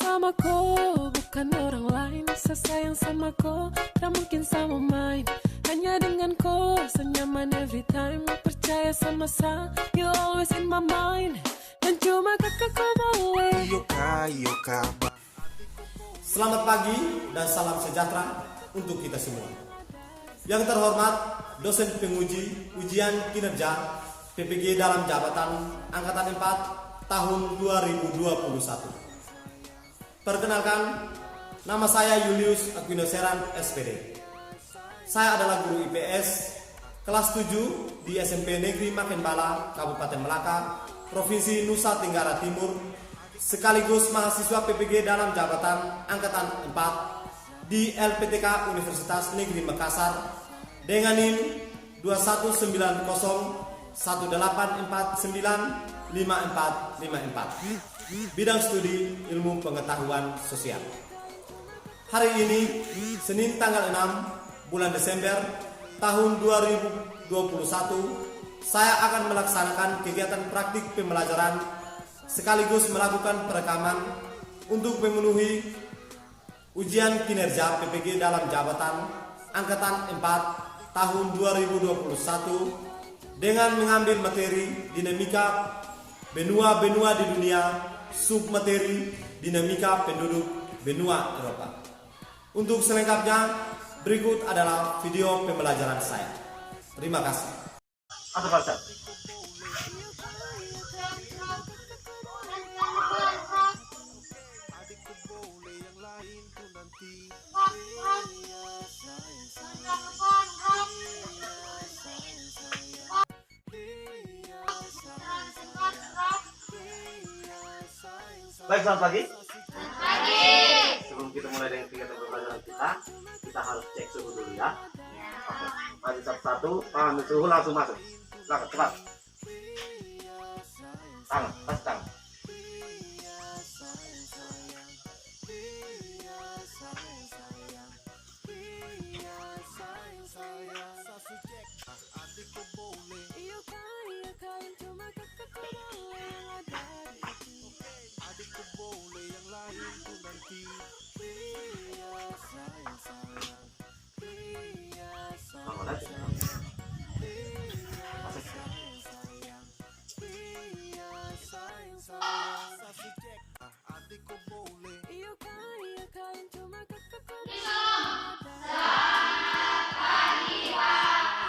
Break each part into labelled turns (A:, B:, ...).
A: sama kau, bukan orang lain. Saya sayang sama kau, tak mungkin sama main. Hanya dengan kau, senyaman every time. Percaya sama saya, you always in my mind. Dan cuma kakak kau boleh.
B: Yoka.
C: Selamat pagi dan salam sejahtera untuk kita semua. Yang terhormat dosen penguji ujian kinerja PPG dalam jabatan Angkatan 4 tahun 2021. Perkenalkan, nama saya Julius Aquino Seran, SPD. Saya adalah guru IPS kelas 7 di SMP Negeri Makenbala, Kabupaten Melaka, Provinsi Nusa Tenggara Timur, sekaligus mahasiswa PPG dalam jabatan Angkatan 4 di LPTK Universitas Negeri Makassar dengan NIM 219018495454, bidang studi ilmu pengetahuan sosial. Hari ini Senin tanggal 6 bulan Desember tahun 2021, saya akan melaksanakan kegiatan praktik pembelajaran sekaligus melakukan perekaman untuk memenuhi ujian kinerja PPG dalam jabatan Angkatan 4 tahun 2021 dengan mengambil materi dinamika benua-benua di dunia, submateri dinamika penduduk benua Eropa. Untuk selengkapnya, berikut adalah video pembelajaran saya. Terima kasih. Atau baca. Baik, selamat pagi. Sebelum kita mulai dengan kegiatan pembelajaran kita harus cek suhu dulu ya. Oke, mari satu-satu, ambil suhu langsung masuk. Silakan, cepat. Tangan, pas tangan.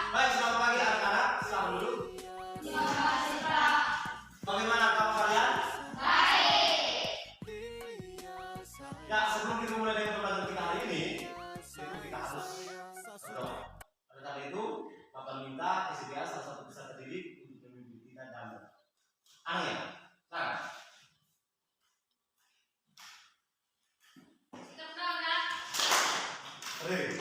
C: Baik, selamat pagi anak-anak. Selamat duduk. Bagaimana kabar kalian? Baik. Ya, sebelum kita mulai dengan pembelajaran kita hari ini, kita harus berdoa. Oleh karena itu, Bapak minta SDA salah satu peserta didik untuk memimpin kita dalam doa. Angin, silakan. Ready.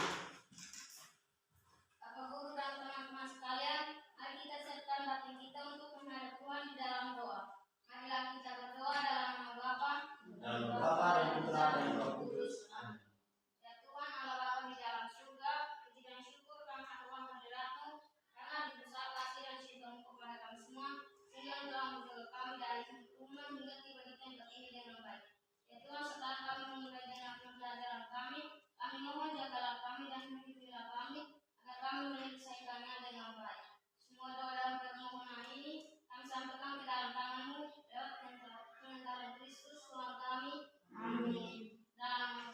D: Bapak Guru dan teman-teman sekalian, mari kita siapkan batin kita untuk menghadap Tuhan di dalam doa. Marilah kita berdoa dalam nama Bapa,
C: Dalam nama Bapa dan Putra dan Roh Kudus. Amin.
D: ya Tuhan Allah Bapa di dalam surga, puji dan syukur karena Tuhan hadirat-Mu, karena di besar kasih dan cinta-Mu kepada kami semua, sehingga telah menjaga kami dari hukuman hingga tiba di tempat ini dengan baik. Ya Tuhan, setelah kami memulai dengan pembelajaran kami mohon jagalah kami dan pimpinlah kami, agar kami menyelesaikannya dengan baik. Semua doa dan permohonan ini kami sampaikan ke dalam tangan-Mu lewat penentaran Kristus Tuhan kami. Amin. Dalam nama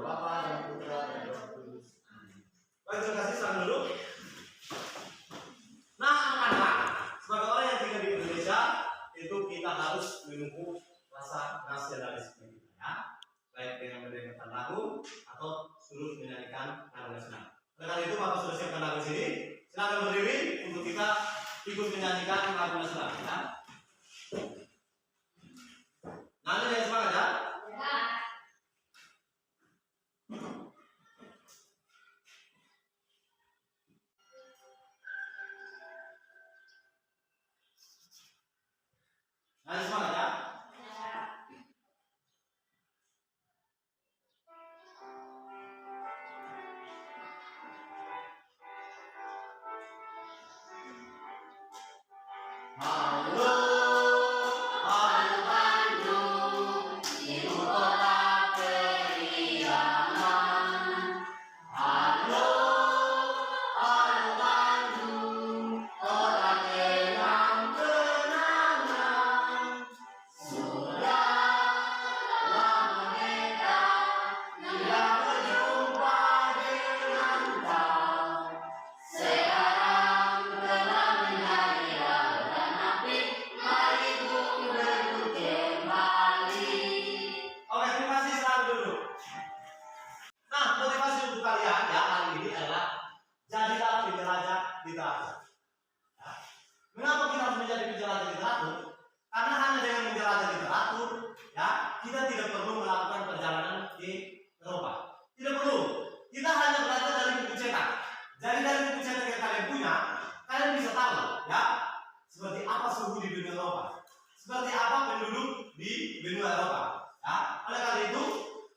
D: Bapa
C: dan Putra dan Roh Kudus. Amin. Baik, terima kasih. Selamat dulu. Nah, anak-anak, sebagai orang yang tinggal di Indonesia, itu kita harus menumbuh rasa nasionalisme kita, ya. Baik dengan mendengarkan lagu atau suruh menyanyikan lagu nasional. Oleh karena itu, Bapak sudah siapkan lagu sini. Silakan berdiri untuk kita ikut menyanyikan lagu nasional, ya. Nanti yang semangat, ya. Nanti semangat, ya. literatur. Ya. Mengapa kita harus menjadi penjelajah literatur? Karena hanya dengan menjelajah literatur, ya, kita tidak perlu melakukan perjalanan ke Eropa. Tidak perlu. Kita hanya belajar dari buku cetak. Jadi dari buku cetak yang kalian punya, kalian bisa tahu, ya, seperti apa suhu di benua Eropa, seperti apa penduduk di benua Eropa. Ya, oleh karena itu,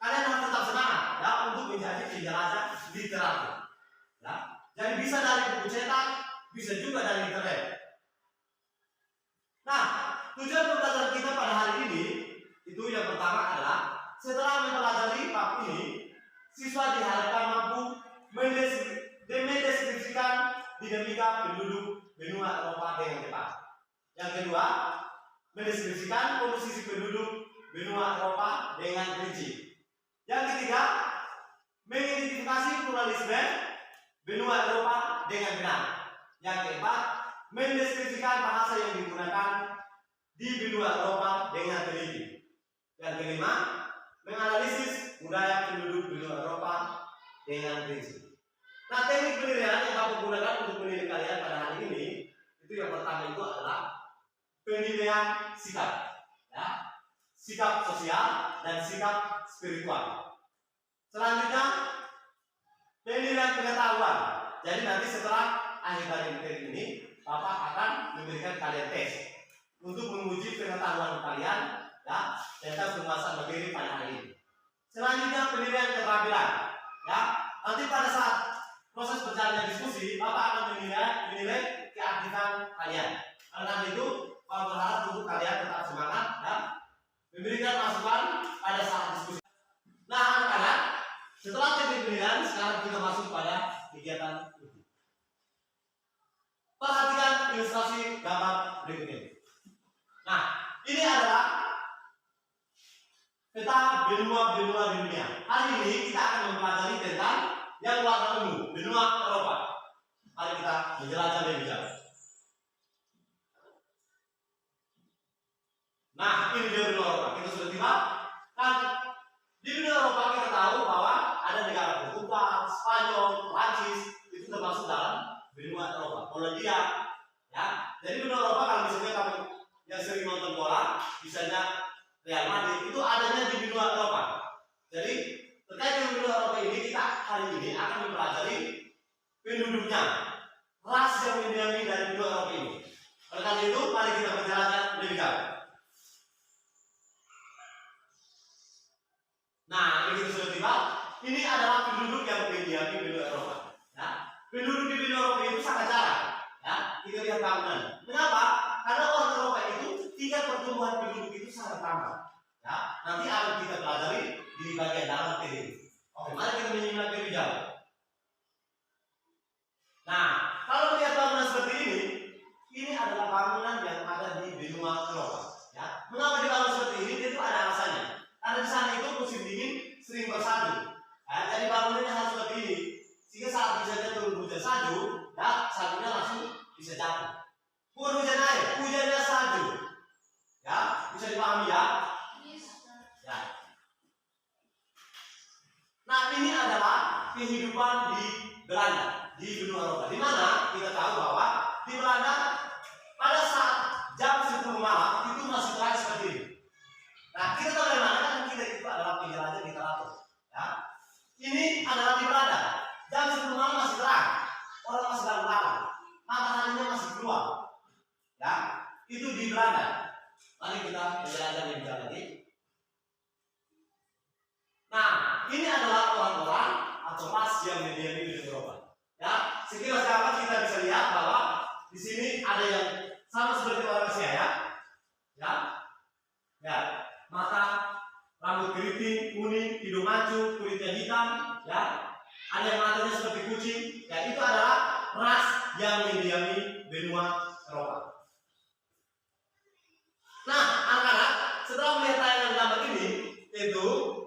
C: kalian harus tetap semangat, ya, untuk menjadi penjelajah literatur. Ya, jadi bisa dari buku cetak, bisa juga dari internet. Nah, tujuan pembelajaran kita pada hari ini itu yang pertama adalah setelah mempelajari bab ini, siswa diharapkan mampu mendeskripsikan dinamika penduduk benua Eropa dengan tepat. Yang kedua, mendeskripsikan komposisi penduduk benua Eropa dengan rinci. Yang ketiga, mengidentifikasi pluralisme benua Eropa dengan benar. Yang keempat, mendeskripsikan bahasa yang digunakan di benua Eropa dengan teliti. Yang kelima, menganalisis budaya penduduk benua Eropa dengan rinci. Nah, teknik penilaian yang kamu gunakan untuk menilai kalian pada hari ini, itu yang pertama itu adalah penilaian sikap, ya, sikap sosial dan sikap spiritual. Selanjutnya, penilaian pengetahuan. Jadi nanti setelah akhir dari materi ini, Bapak akan memberikan kalian tes untuk menguji pengetahuan kalian, ya, tentang pembahasan materi pada hari ini. Selanjutnya penilaian keterampilan, ya. Nanti pada saat proses berjalannya diskusi, Bapak akan menilai keaktifan kalian. Karena itu, Bapak berharap untuk kalian tetap semangat, ya, memberikan masukan pada saat diskusi. Nah, anak-anak, setelah teknik penilaian, sekarang kita masuk pada kegiatan uji. Perhatikan ilustrasi gambar berikut ini. Nah, ini adalah peta benua-benua di dunia. Hari ini kita akan mempelajari tentang yang warna ungu, benua Eropa. Mari kita menjelajah lebih jauh. Nah, ini dia benua Eropa. Kita sudah tiba. Kan di benua Eropa kita tahu bahwa ada negara Portugal, Spanyol, Prancis, itu termasuk dalam benua Eropa. Polandia, ya. Jadi benua Eropa kalau misalnya kamu yang sering nonton bola, misalnya Real Madrid, itu adanya di benua Eropa. Jadi terkait dengan benua Eropa ini, kita hari ini akan mempelajari penduduknya, ras yang mendiami dari benua Eropa ini. Oleh karena itu, mari kita menjelajah lebih jauh. Nah, ini kita sudah tiba. Ini adalah penduduk yang mendiami benua Eropa. Ya. Penduduk di benua Eropa itu sangat jarang. Ya, kita lihat bangunan. Mengapa? Karena orang Eropa itu tingkat pertumbuhan penduduk itu sangat lambat. Ya, nanti akan kita pelajari di bagian dalam TV. Oke, mari kita menyimak lebih jauh. Nah, kalau lihat bangunan seperti ini adalah bangunan yang ada di benua Eropa. Ya, mengapa dibangun seperti ini? Itu ada alasannya. Karena di sana itu musim dingin sering bersalju. Ya, jadi bangunannya harus seperti ini. Sehingga saat misalnya turun hujan salju, ya, saljunya langsung bisa jatuh. Bukan hujan air, hujannya salju. Ya, bisa dipahami ya? Ya. Nah, ini adalah kehidupan di Belanda, di benua Eropa. Di mana kita tahu bahwa di Belanda pada saat jam 10 malam itu masih terang seperti ini. Nah, kita tahu dari mana kan kita itu adalah penjelajah literatur. Ya. Ini adalah di Belanda. Jam 10 malam masih terang, orang masih dalam malam, mataharinya masih keluar. Ya, itu di Belanda. Mari kita menjelajah lebih jauh lagi. Nah, ini adalah orang-orang atau ras yang mendiami di Eropa. Ya, sekilas gambar kita bisa lihat bahwa di sini ada yang sama seperti orang Asia, ya. Ya, ya, mata, rambut keriting, kuning, hidung mancung, kulitnya hitam, ya. Ada yang matanya seperti kucing, ya, itu adalah ras yang mendiami benua Eropa. Nah, anak-anak, setelah melihat tayangan gambar ini, tentu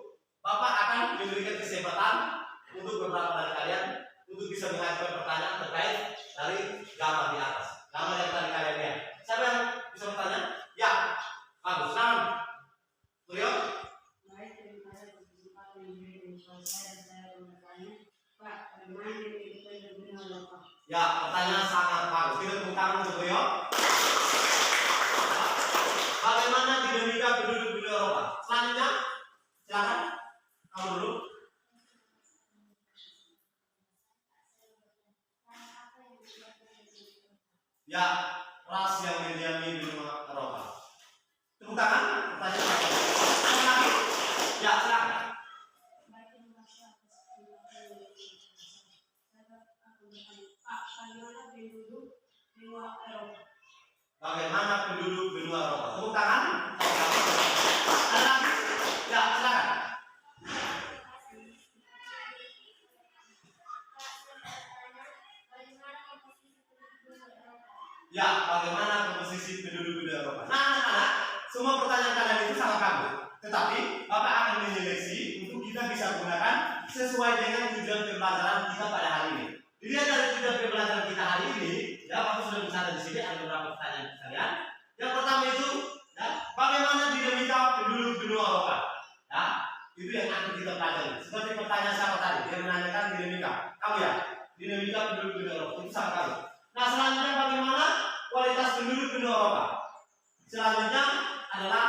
C: Bapak akan memberikan kesempatan untuk beberapa dari kalian untuk bisa mengajukan pertanyaan terkait dari gambar di atas, gambar yang tadi kalian lihat. Siapa yang bisa bertanya? Ya, bagus. Nah, Suryo.
B: Baik, terima kasih atas kesempatan yang diberikan kepada saya dan saya mau bertanya, Pak, bagaimana kehidupan di benua Eropa?
C: Ya, pertanyaan pertanyaannya sangat bagus. Kita tepuk tangan untuk beliau. Bagaimana dinamika penduduk di Eropa? Selanjutnya, silakan kamu dulu. Ya, ras yang mendiami benua Eropa. Tepuk tangan. Pertanyaan lagi. Ya, silakan. Bagaimana penduduk benua Eropa? Tepuk tangan. Ada lagi? Ya, silakan. Ya, bagaimana komposisi penduduk benua Eropa? Nah, anak-anak, semua pertanyaan kalian itu sangat bagus. Tetapi, Bapak akan menyeleksi untuk kita bisa gunakan sesuai dengan tujuan pembelajaran kita pada hari ini. Dilihat dari tujuan pembelajaran kita hari ini, ya, Bapak sudah mencatat di sini ada beberapa pertanyaan kalian. Yang pertama itu, ya, bagaimana dinamika penduduk benua Eropa? Ya, itu yang akan kita pelajari. Seperti pertanyaan siapa tadi, dia menanyakan dinamika. Kamu ya, dinamika penduduk benua Eropa itu sangat bagus. Nah, selanjutnya bagaimana kualitas penduduk benua Eropa? Selanjutnya adalah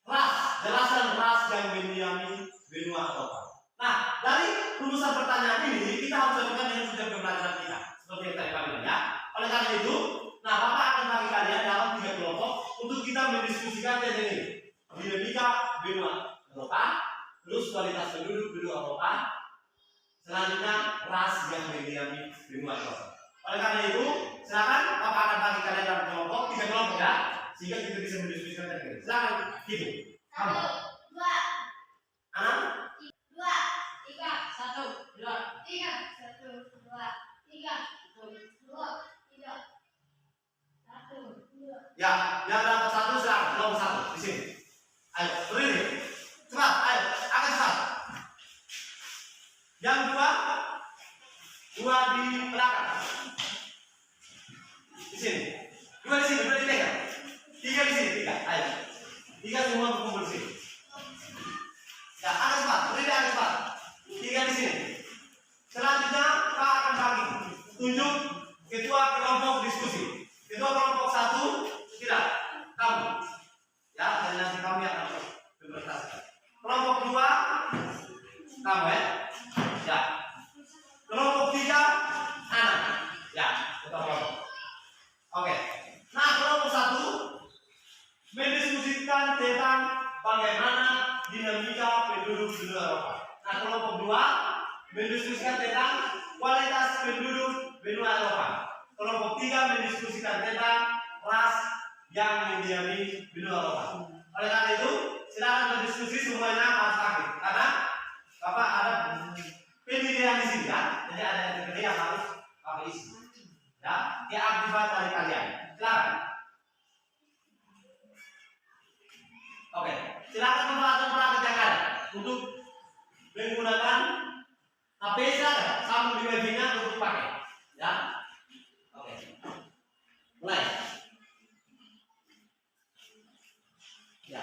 C: ras, jelasan ras yang mendiami benua Eropa. Nah, dari rumusan pertanyaan ini kita harus lakukan dengan tujuan pembelajaran kita, seperti yang tadi kami ya. Oleh karena itu, nah, Bapak akan bagi kalian dalam 3 kelompok untuk kita mendiskusikan tentang ini. Dinamika benua Eropa, terus kualitas penduduk benua Eropa, selanjutnya ras yang mendiami benua Eropa. Oleh karena itu, silakan Bapak akan bagi kalian dalam kelompok 3 kelompok ya, sehingga kita bisa mendiskusikan tentang ini. Silakan, gitu. Kamu.
D: 2,
C: Anak?
D: 2, 3, 1, 2, 3, 1, 2, 3, 2, 3, 1, 2.
C: Ya, yang dapat 1 silakan, kelompok 1 di sini. Ayo, berdiri. Cepat, ayo, agak cepat. Yang 2 di belakang. Di sini. 2 di sini, 2 di tengah. 3 di sini, 3. Ayo. 3 semua berkumpul di sini. Ya, agak cepat, berdiri agak cepat. 3 di sini. Selanjutnya, Pak akan bagi. Tunjuk ketua kelompok diskusi. Ketua kelompok 1, tidak. Kamu. Ya, dan nanti kami akan berpresentasi. Kelompok 2, kamu ya. Ya. Kelompok 3, anak. Ya, ketua kelompok. Oke. Nah, kelompok 1 mendiskusikan tentang bagaimana dinamika penduduk benua Eropa. Nah, kelompok 2 mendiskusikan tentang kualitas penduduk benua Eropa. Kelompok 3 mendiskusikan tentang ras yang mendiami benua Eropa. Oleh karena itu, silakan berdiskusi, semuanya harus aktif. Karena Bapak ada pemilihan di sini ya. Jadi ada yang terpilih yang harus Bapak isi. Ya, keaktifan dari kalian. Silakan. Oke, silakan memanfaatkan perangkat untuk menggunakan HP saja sambung di webinar untuk pakai. Ya. Oke. Mulai. Ya.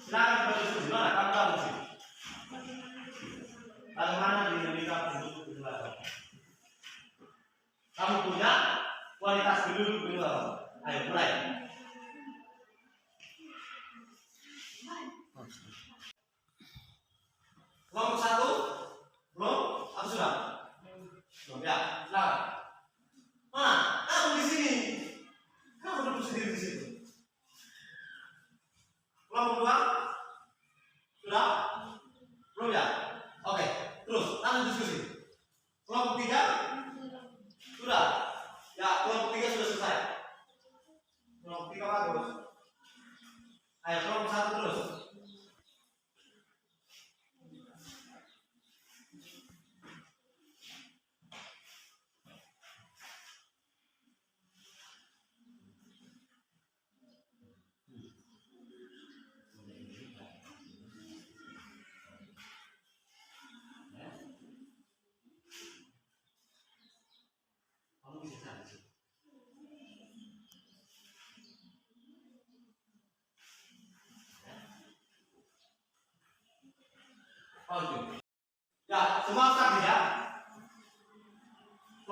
C: Silakan berdiskusi. Mana kamu sih? Bagaimana dinamika penduduk benua Eropa? Kamu punya kualitas penduduk benua Eropa. Ayo mulai. Kelompok 1 belum? Atau sudah? Belum ya. Silakan. Mana? Kamu di sini. Kamu duduk sendiri di situ. Kelompok 2 sudah? Belum ya? Oke. Terus lanjut diskusi. Kelompok 3 sudah? Ya, kelompok 3 sudah selesai. Kelompok 3 bagus. Ayo kelompok 1 terus.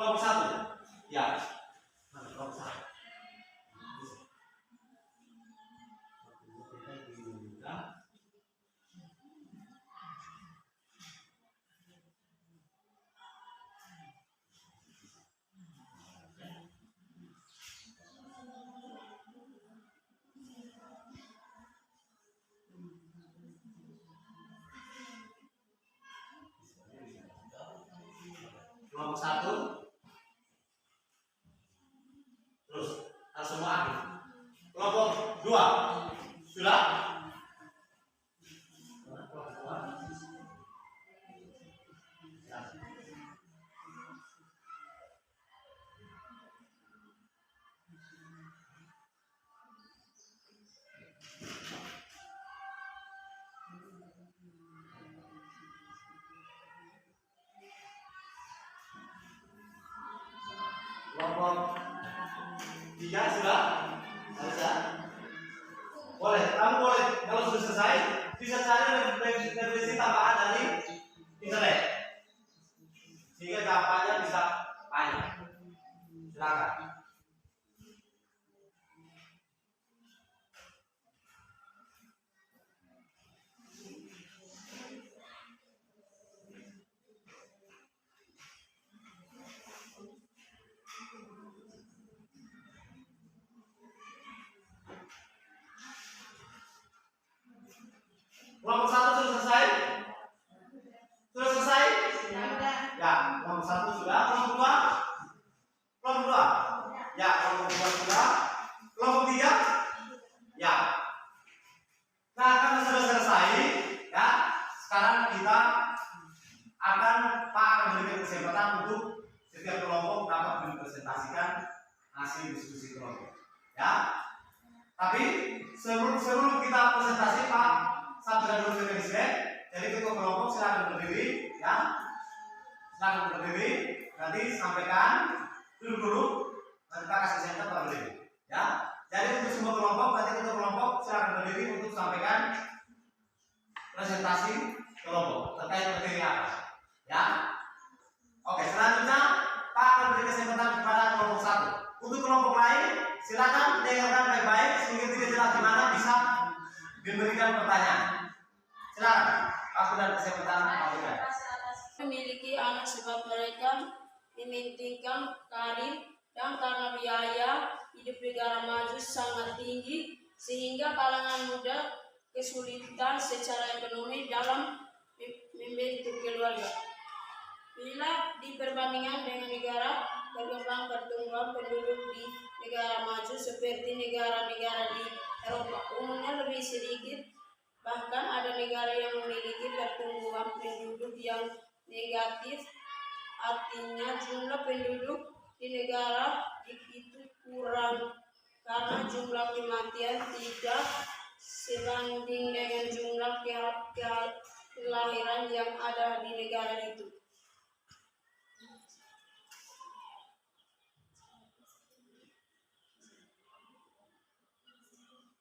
C: Kelompok 1. Ya. Mana kelompok 1? Kelompok 1. Terus semua aktif. Kelompok 2. Sudah? Kelompok 3 sudah? Selesai? Boleh, kamu boleh kalau sudah selesai bisa cari definisi tambahan dari internet sehingga jawabannya bisa banyak. Silakan. Kelompok 1 sudah selesai? Sudah selesai? Ya, kelompok 1 sudah. Kelompok 2? Kelompok 2? Ya, kelompok 2 sudah. Kelompok 3? Ya. Nah, karena sudah selesai, ya, sekarang kita akan memberikan kesempatan untuk setiap kelompok dapat mempresentasikan hasil diskusi kelompok. Ya. Tapi sebelum kita presentasi, Pak, sampai dulu ke jadi ketua kelompok silakan berdiri, ya, silakan berdiri, nanti sampaikan dulu, nanti kita kasih center baru berdiri, ya. Jadi untuk semua kelompok nanti ketua kelompok silakan berdiri untuk sampaikan presentasi kelompok terkait materi apa, ya. Oke, selanjutnya Pak akan beri kesempatan kepada kelompok 1. Untuk kelompok lain silakan dengarkan baik-baik sehingga tidak jelas di mana bisa diberikan pertanyaan. Silakan, aku dan kesempatan memberikan.
E: Memiliki anak sebab mereka mementingkan karir dan karena biaya hidup negara maju sangat tinggi sehingga kalangan muda kesulitan secara ekonomi dalam membentuk keluarga. Bila diperbandingkan dengan negara berkembang pertumbuhan penduduk di negara maju seperti negara-negara di Eropa umumnya lebih sedikit, bahkan ada negara yang memiliki pertumbuhan penduduk yang negatif, artinya jumlah penduduk di negara itu kurang karena jumlah kematian tidak sebanding dengan jumlah kelahiran yang ada di negara itu.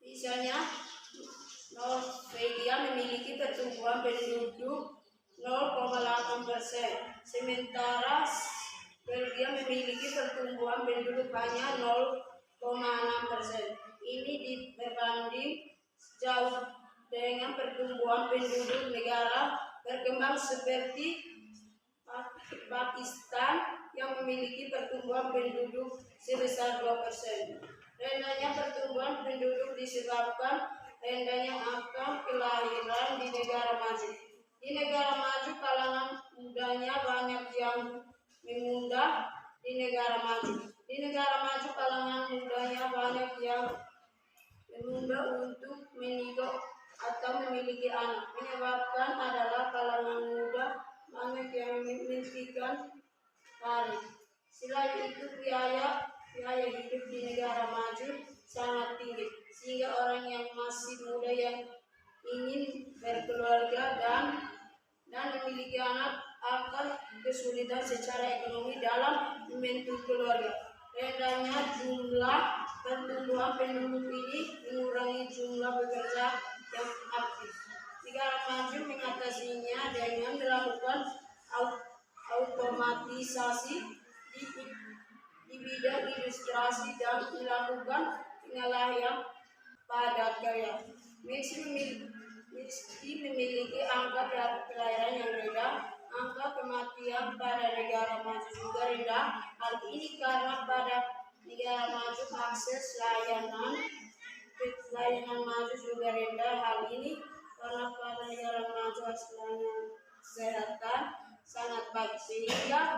E: Misalnya, Norwegia memiliki pertumbuhan penduduk 0,8%, sementara Belgia memiliki pertumbuhan penduduk hanya 0,6%. Ini berbanding jauh dengan pertumbuhan penduduk negara berkembang seperti Pakistan yang memiliki pertumbuhan penduduk sebesar 2%. Rendahnya pertumbuhan penduduk disebabkan rendahnya angka kelahiran di negara maju. Di negara maju kalangan mudanya banyak yang menunda di negara maju. Di negara maju kalangan mudanya banyak yang menunda untuk menikah atau memiliki anak. Menyebabkan adalah kalangan muda banyak yang memimpikan karir. Selain itu biaya hidup di negara maju sangat tinggi sehingga orang yang masih muda yang ingin berkeluarga dan memiliki anak akan kesulitan secara ekonomi dalam membentuk keluarga. Rendahnya jumlah pertumbuhan penduduk ini mengurangi jumlah pekerja yang aktif. Negara maju mengatasinya dengan melakukan automatisasi di bidang ilustrasi dan melakukan penilaian padat karya. Meski memiliki angka kelahiran yang rendah, angka kematian pada negara maju juga rendah. Hal ini karena pada negara maju akses layanan maju juga rendah. Hal ini karena pada negara maju akses layanan kesehatan sangat baik, sehingga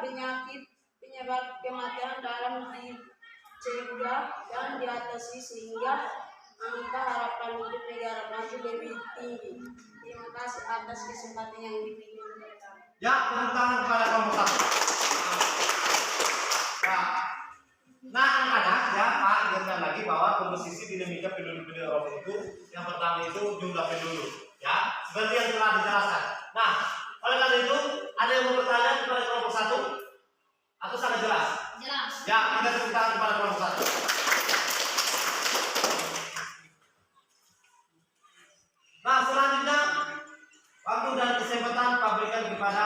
E: penyebab kematian dalam dicegah dan diatasi, sehingga angka harapan hidup negara maju lebih tinggi. Terima kasih atas kesempatan yang diberikan.
C: Ya, tepuk tangan kepada kelompok 1. Nah, anak-anak ya, Pak ingatkan lagi bahwa komposisi dinamika penduduk Eropa itu yang pertama itu jumlah penduduk, ya, seperti yang telah dijelaskan. Nah, oleh karena itu ada yang mau bertanya kepada kelompok 1 atau sangat jelas?
D: Jelas.
C: Ya, kita tepuk tangan kepada kelompok 1. Nah, selanjutnya waktu dan kesempatan Pak berikan kepada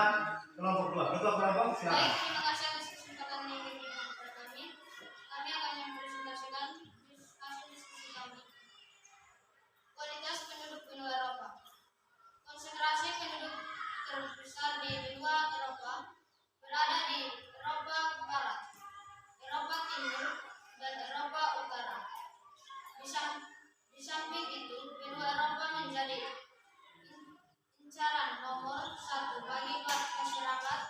C: kelompok 2. Ketua kelompok silakan.
D: Baik, terima kasih atas kesempatan yang diberikan kepada kami. Kami akan mempresentasikan hasil diskusi kami. Kualitas penduduk benua Eropa. Konsentrasi penduduk terbesar di benua Eropa berada di Eropa Barat, Eropa Timur, dan Eropa Utara. Di samping itu, benua Eropa menjadi incaran nomor 1 bagi masyarakat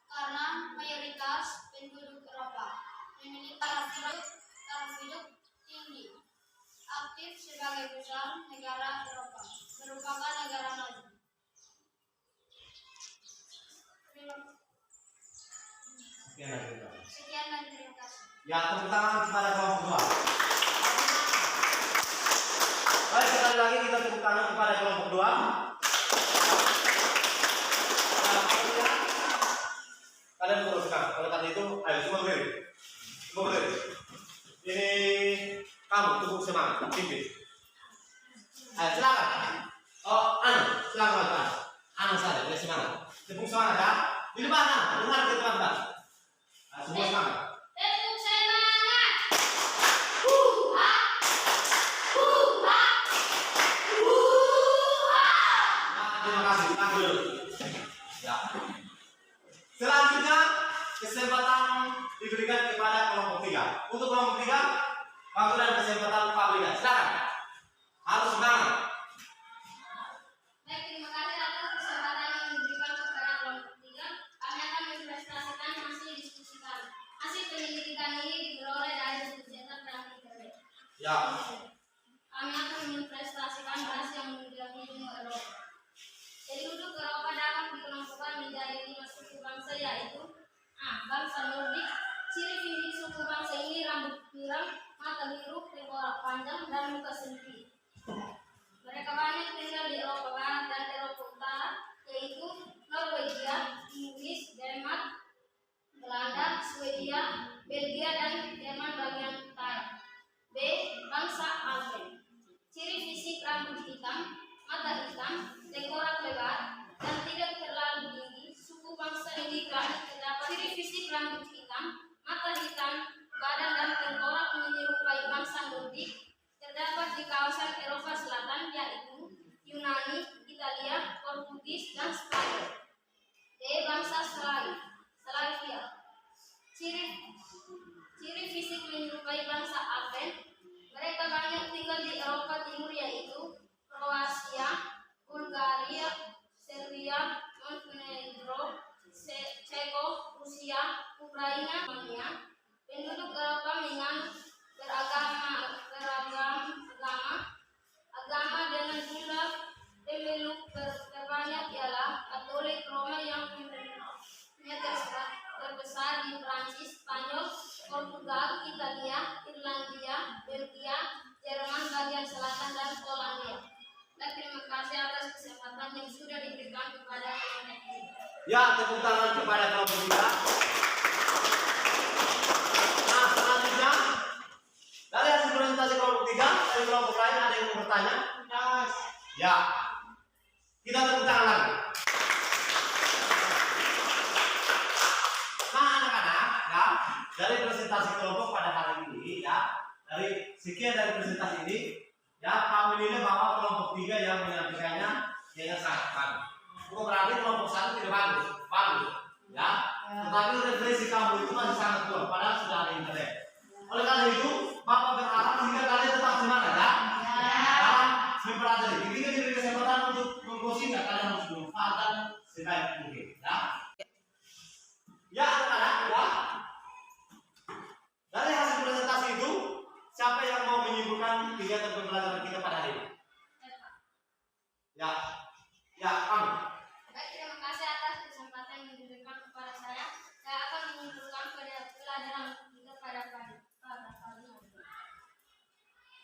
D: karena mayoritas penduduk Eropa memiliki taraf hidup tinggi, aktif sebagai besar negara Eropa, merupakan negara maju. Sekian dan terima kasih.
C: Ya, tepuk tangan kepada kelompok 2. Baik, sekali lagi kita tepuk tangan kepada kelompok 2. Kalian teruskan. Oleh karena itu, ayo semua berdiri. Semua berdiri. Ini kamu tepuk semangat, pimpin. Ayo silakan. Oh, silakan. Anu saja, boleh semangat. Tepuk semangat ya. Di depan, dengar ke teman-teman. Semua semangat.
D: Tepuk semangat.
C: Terima kasih. Tahan dulu. Ya. Selanjutnya kesempatan diberikan kepada kelompok 3. Untuk kelompok 3, waktu dan kesempatan Pak berikan. Silakan. Harus semangat.
D: Baik, terima kasih atas kesempatan yang diberikan kepada kelompok 3. Kami akan mempresentasikan hasil diskusi kami. Hasil penyelidikan ini diperoleh dari buku cetak dan internet.
C: Ya.
D: Kami akan mempresentasikan bahas yang menjadi benua Eropa. Penduduk Eropa dapat dikelompokkan menjadi 5 suku bangsa, yaitu A. Bangsa Nordik. Ciri fisik suku bangsa ini rambut pirang, mata biru, tengkorak panjang, dan muka sempit. Mereka banyak tinggal di Eropa Barat dan Eropa Utara, yaitu Norwegia, Inggris, Denmark, Belanda, Swedia, Belgia, dan Jerman bagian utara. B. Bangsa Alpen. Ciri fisik rambut hitam, mata hitam, tengkorak lebar, dan tidak terlalu tinggi. Suku bangsa ini terdapat ciri fisik rambut hitam, mata hitam, badan dan tengkorak menyerupai bangsa Nordik. Terdapat di kawasan Eropa Selatan, yaitu Yunani, Italia, Portugis, dan Spanyol. D. Bangsa Slavia. Ciri fisik menyerupai bangsa Alpen. Mereka banyak tinggal di Eropa Timur, yaitu Kroasia, Bulgaria, Serbia, Montenegro, Ceko, Rusia, Ukraina, Romania. Penduduk Eropa menganut agama dengan jumlah pemeluk terbanyak ialah Katolik Roma yang terbesar di Prancis, Spanyol, Portugal, Italia, Irlandia, Belgia, Jerman bagian selatan, dan Polandia. Dan terima kasih atas kesempatan yang sudah diberikan kepada kami.
C: Ya, tepuk tangan kepada kelompok 3. Nah, selanjutnya dari hasil presentasi kelompok 3, dari kelompok lain ada yang mau bertanya? Ya. Kita tepuk tangan lagi. Nah, anak-anak. dari presentasi kelompok pada hari ini ya, dari sekian dari presentasi ini ya, Pak menilai bahwa kelompok 3 yang menyampaikannya yang sangat bagus. Bukan berarti kelompok 1 tidak bagus, bagus ya. Tetapi referensi kamu itu masih sangat kurang, padahal sudah ada internet. Oleh karena itu, Bapak berharap sehingga kalian tetap semangat ya. Dalam mempelajari, ketika diberi kesempatan untuk mengkosing, kalian harus memanfaatkan sebaik mungkin ya. Ya anak-anak ya. Dari hasil presentasi itu, siapa yang mau menyimpulkan kegiatan pembelajaran kita pada hari ini? Ya, ya kamu.
D: Baik, terima kasih atas kesempatan yang diberikan kepada saya. Saya akan menyimpulkan pada pelajaran kita pada kali ini.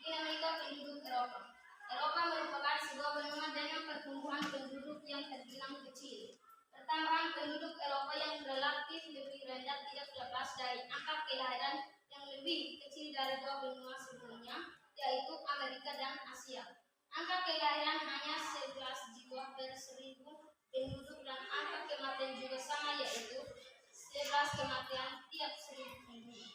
D: Dinamika penduduk Eropa. Eropa merupakan sebuah benua dengan pertumbuhan penduduk yang terbilang kecil. Pertambahan penduduk Eropa yang relatif lebih rendah tidak terlepas dari angka kelahiran yang lebih kecil dari dua benua sebelumnya, yaitu Amerika dan Asia. Angka kelahiran hanya 11 jiwa per 1000 penduduk dan angka kematian juga sama, yaitu 11 kematian tiap 1000 penduduk.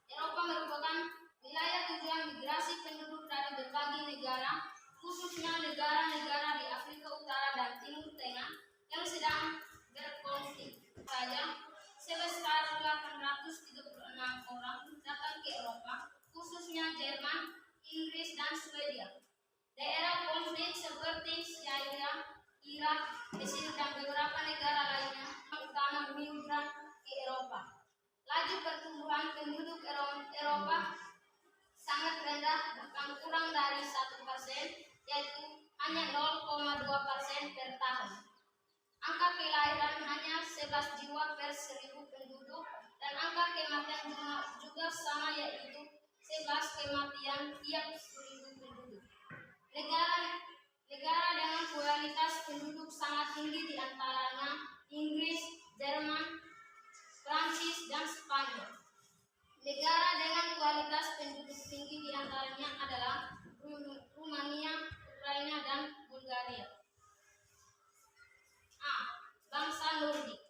D: Eropa merupakan wilayah tujuan migrasi penduduk dari berbagai negara, khususnya negara-negara di Afrika Utara dan Timur Tengah yang sedang berkonflik. Saja, sebesar 836 orang datang ke Eropa, khususnya Jerman, Inggris, dan Swedia. Daerah konflik seperti Syria, Irak, Mesir, dan beberapa negara lainnya utama migran ke Eropa. Laju pertumbuhan penduduk Eropa sangat rendah, bahkan kurang dari 1%, yaitu hanya 0,2% per tahun. Angka kelahiran hanya 11 jiwa per 1000 penduduk, dan angka kematian juga sama, yaitu 11 kematian tiap 1000 penduduk. Negara dengan kualitas penduduk sangat tinggi diantaranya Inggris, Jerman, Prancis, dan Spanyol. Negara dengan kualitas penduduk tinggi diantaranya adalah Rumania, Ukraina, dan Bulgaria. A. Bangsa Nordik.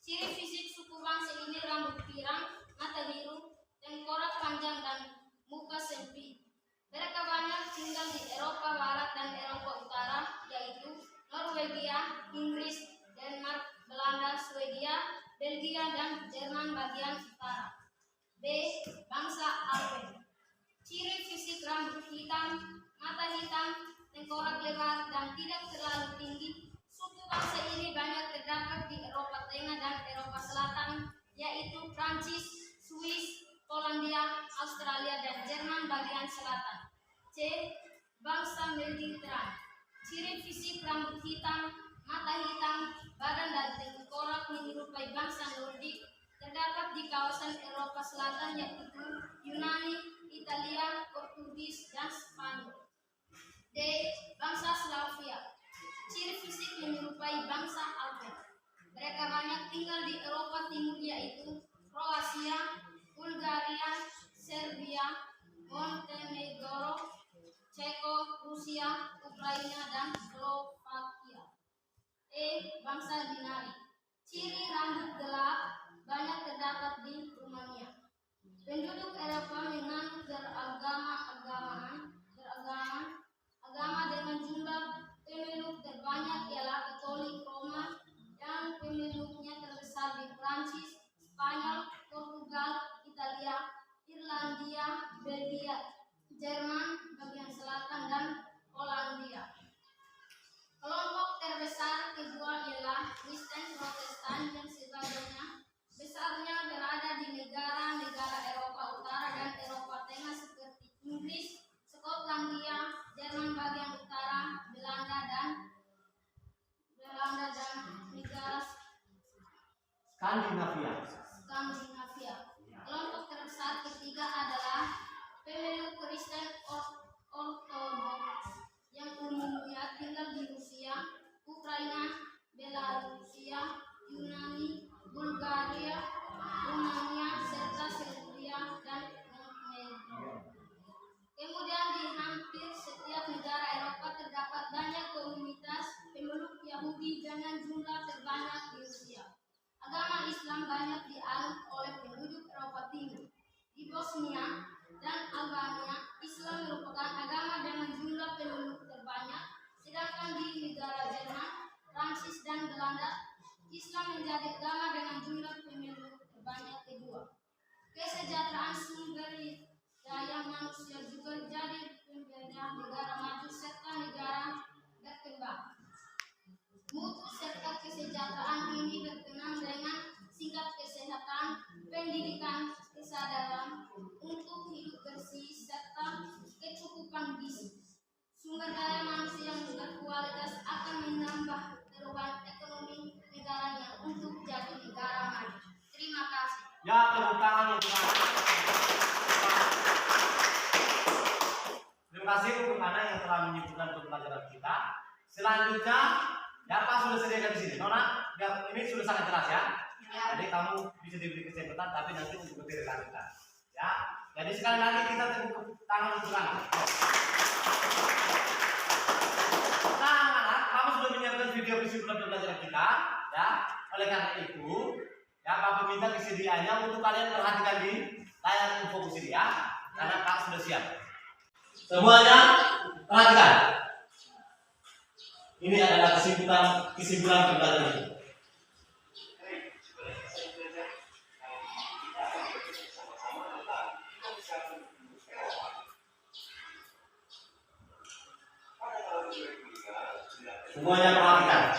D: Ciri fisik suku bangsa ini rambut pirang, mata biru, tengkorak panjang, dan muka sempit. Mereka banyak tinggal di Eropa Barat dan Eropa Utara, yaitu Norwegia, Inggris, Denmark, Belanda, Swedia, Belgia, dan Jerman bagian utara. B. Bangsa Alpen. Ciri fisik rambut hitam, mata hitam, tengkorak lebar, dan tidak terlalu tinggi. Suku bangsa ini banyak terdapat di Eropa Tengah dan Eropa Selatan, yaitu Prancis, Swiss, Polandia, Australia, dan Jerman bagian selatan. C. Bangsa Mediteran. Ciri fisik rambut hitam, mata hitam, badan dan tengkorak menyerupai bangsa Nordik, terdapat di kawasan Eropa Selatan, yaitu Yunani, Italia, Portugis, dan Spanyol. D. Bangsa Slavia. Ciri fisik menyerupai bangsa Alpen. Mereka banyak tinggal di Eropa Timur, yaitu Kroasia, Bulgaria, Serbia, Montenegro, Ceko, Rusia, Ukraina, dan Slovakia. E. Bangsa Dinari. Ciri rambut gelap, banyak terdapat di Rumania. Penduduk Eropa menganut beragama dengan jumlah pemeluk terbanyak ialah Katolik Roma, yang pemeluknya terbesar di Prancis, Spanyol, Portugal, Italia, Irlandia, Belgia, Jerman bagian selatan, dan Polandia. Kelompok terbesar kedua ialah Kristen Protestan yang sebagiannya besarnya berada di negara-negara Eropa Utara dan Eropa Tengah seperti Inggris, Skotlandia, Jerman bagian utara, Belanda dan negara Skandinavia. Kelompok terbesar ketiga adalah pemeluk Kristen Ortodoks yang umumnya tinggal di Rusia, Ukraina, Belarusia, Yunani, Bulgaria, Rumania, serta Serbia dan Montenegro. Kemudian di hampir setiap negara Eropa terdapat banyak komunitas pemeluk Yahudi dengan jumlah terbanyak di Rusia. Agama Islam banyak dianut oleh penduduk Eropa Belanda, Islam menjadi agama dengan jumlah pemilu terbanyak kedua. Kesejahteraan sumber daya manusia juga jadi pembeda negara maju serta negara berkembang. Mutu serta kesejahteraan ini berkenaan dengan tingkat kesehatan, pendidikan, kesadaran untuk hidup bersih serta kecukupan gizi. Sumber daya manusia yang berkualitas akan menambah perubahan ekonomi negaranya untuk jadi negara maju. Terima kasih.
C: Ya, tepuk tangan untuk anak. Terima kasih untuk anak yang telah menyimpulkan pembelajaran kita. Selanjutnya, ya Pak sudah sediakan di sini. Nona, biar ini sudah sangat jelas ya. Jadi kamu bisa diberi kesempatan, tapi nanti untuk berdiri lanjutkan. Ya, jadi sekali lagi kita tepuk tangan untuk anak. Nah, anak-anak, kamu sudah menyiapkan video kesimpulan pembelajaran kita. Ya, oleh karena itu, ya Bapak minta kesediaannya untuk kalian perhatikan di layar info ke sini ya, karena Kak sudah siap. Semuanya perhatikan. Ini adalah kesimpulan pembelajaran kita. Semuanya perhatikan.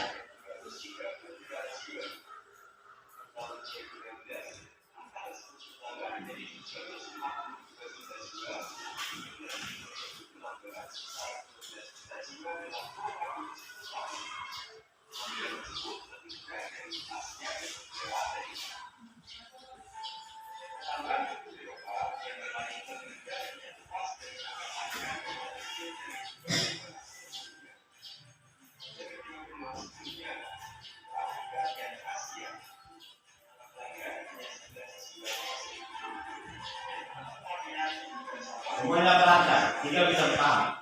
C: Semuanya perhatikan, jika bisa paham.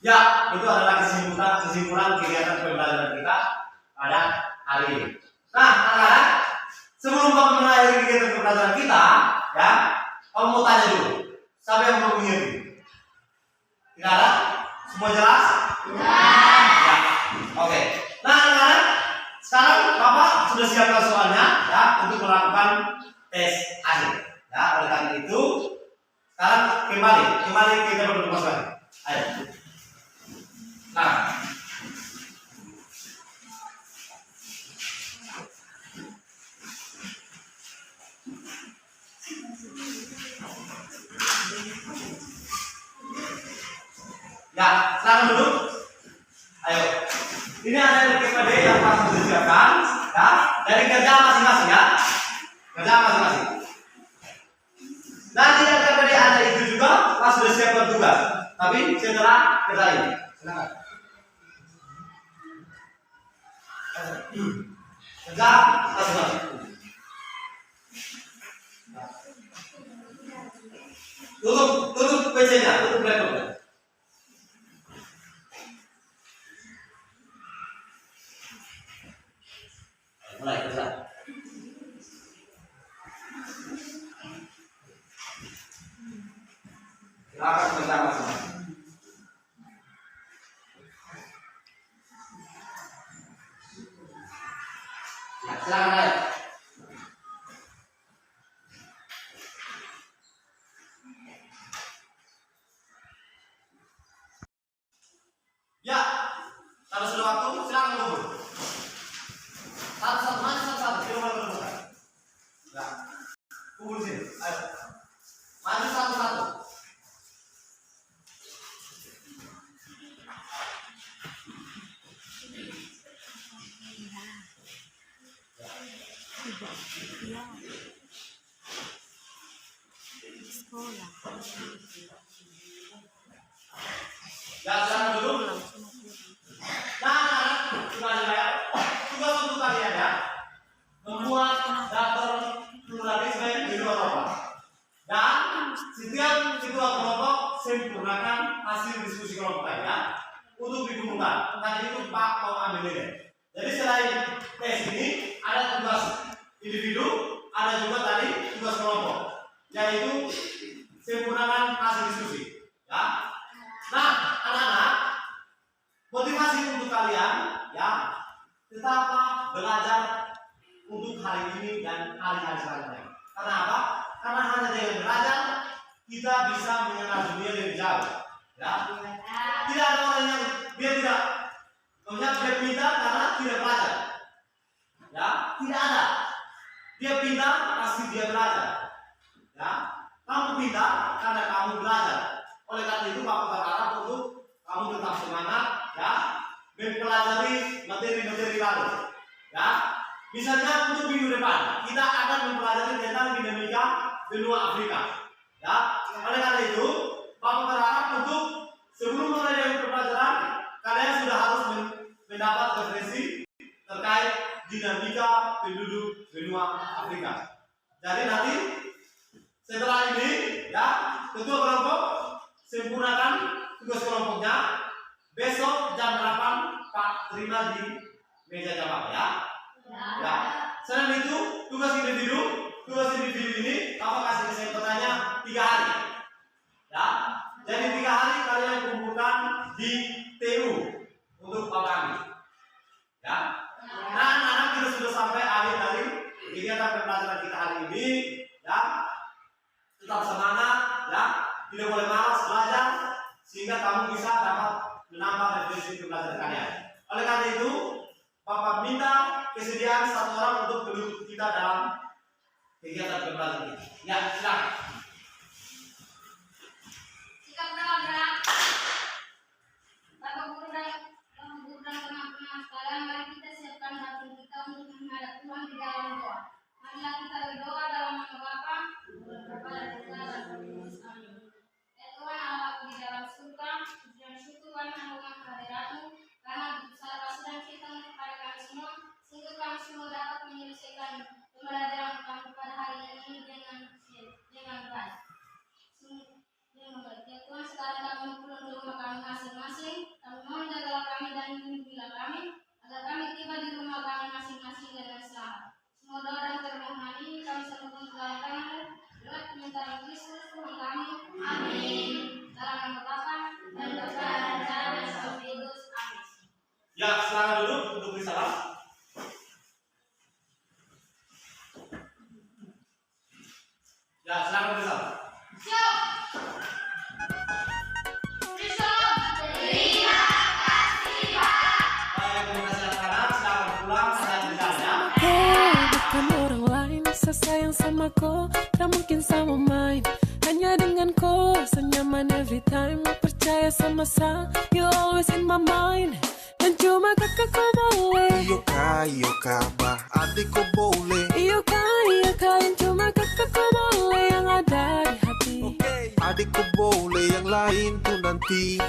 C: Ya, itu adalah kesimpulan kegiatan pembelajaran kita pada hari ini. Nah, anak-anak, sebelum kamu mengakhiri kegiatan pembelajaran kita, ya, kamu mau tanya dulu. Siapa yang belum mengerti? Tidak ada? Semua jelas? Ya. Oke. Nah, anak-anak, sekarang Bapak sudah siapkan soalnya, ya, untuk melakukan tes akhir. Ya, oleh karena itu, sekarang kembali kita berdua lagi. Ayo. Nah, ya, silakan duduk. Ayo, ini ada KPD yang harus disiapkan, ya, dari kerja masing-masing ya, kerja masing-masing. Nanti dari KPD ada itu juga, pas sudah siapkan tugas. Tapi setelah kerja ini, silakan. Kerja masing-masing. Tutup PC-nya, tutup laptopnya. Mulai kerja. Silakan kerja masing-masing. Ya, silakan ayo.
B: Iya. Sekolah.
C: Ya, sekarang dulu. Nah, tugas untuk kalian ya, membuat daftar pluralisme di dua kelompok. Dan setiap ketua kelompok sempurnakan hasil diskusi kelompok ya untuk dikumpulkan. Tadi itu Pak mau ambil ini. Jadi selain tes ini ada tugas individu, ada juga tadi tugas kelompok, yaitu sempurnakan hasil diskusi. Ya. Nah, anak-anak, motivasi untuk kalian ya tetaplah belajar untuk hari ini dan hari-hari selanjutnya. Karena apa? Karena hanya dengan belajar kita bisa mengenal dunia lebih jauh. Ya. Tidak ada orang yang dia tidak pintar karena tidak belajar. Ya, tidak ada. Dia pintar pasti dia belajar. Ya, kamu pintar karena kamu belajar. Oleh karena itu Bapak berharap untuk kamu tetap semangat ya mempelajari materi-materi baru. Ya, misalnya untuk minggu depan kita akan mempelajari tentang dinamika benua Afrika. Ya, oleh karena itu Bapak berharap untuk sebelum mulai dari pembelajaran kalian sudah harus mendapat referensi terkait dinamika penduduk benua Afrika. Jadi nanti setelah ini ya ketua kelompok sempurnakan tugas kelompoknya. Besok jam 8 Pak terima di meja jawab ya. Ya. Selain itu tugas individu ini Bapak kasih kesempatannya 3 hari. Ya. Jadi 3 hari kalian kumpulkan di TU untuk Bapak kami. Ya. Nah, anak-anak kita sudah sampai akhir dari kegiatan pembelajaran kita hari ini. Ya. Tetap semangat ya. Tidak boleh malas belajar sehingga kamu bisa dapat menambah referensi pembelajaran kalian. Oleh karena itu, Bapak minta kesediaan 1 orang untuk penduduk kita dalam kegiatan pembelajaran ini. Ya, silakan.
D: Sikap bergerak. Bapak Guru dan teman-teman sekalian, mari kita siapkan hati kita untuk menghadap Tuhan di dalam doa. Marilah kita berdoa dalam nama Bapa, kepada Putra dan Roh Kudus. Amin. Ya Tuhan Allah di dalam surga, puji dan syukur kami akan kehadirat-Mu, karena besar kasih dan cinta-Mu kepada kami semua, sehingga kami semua dapat menyelesaikan pembelajaran kami pada hari ini dengan baik. Ya Tuhan, sekarang kami pulang ke rumah kami masing-masing. Kami mohon jagalah kami dan lindungilah kami, agar kami tiba di rumah kami masing-masing dengan selamat. Semua doa dan permohonan ini kami serahkan ke dalam tangan-Mu, lewat permintaan Kristus Tuhan kami. Amin. Dalam nama Bapa dan Putra dan Roh Kudus. Amin.
C: Ya, silakan duduk untuk risalah. Ya, silakan risalah.
D: Siap. Risalah. Terima kasih Pak.
C: Baik, terima kasih anak-anak. Silakan pulang dan risalahnya.
A: Hey, bukan orang lain, saya sayang sama kau, tak mungkin sama main. Hanya dengan kau, senyaman every time. Percaya sama saya, you always in my mind. Dan cuma kakak kau boleh.
F: Iyo kah, bah adik kau boleh.
A: Iyo kalian cuma kakak kau boleh yang ada di hati.
F: Adik kau boleh, yang lain tuh nanti.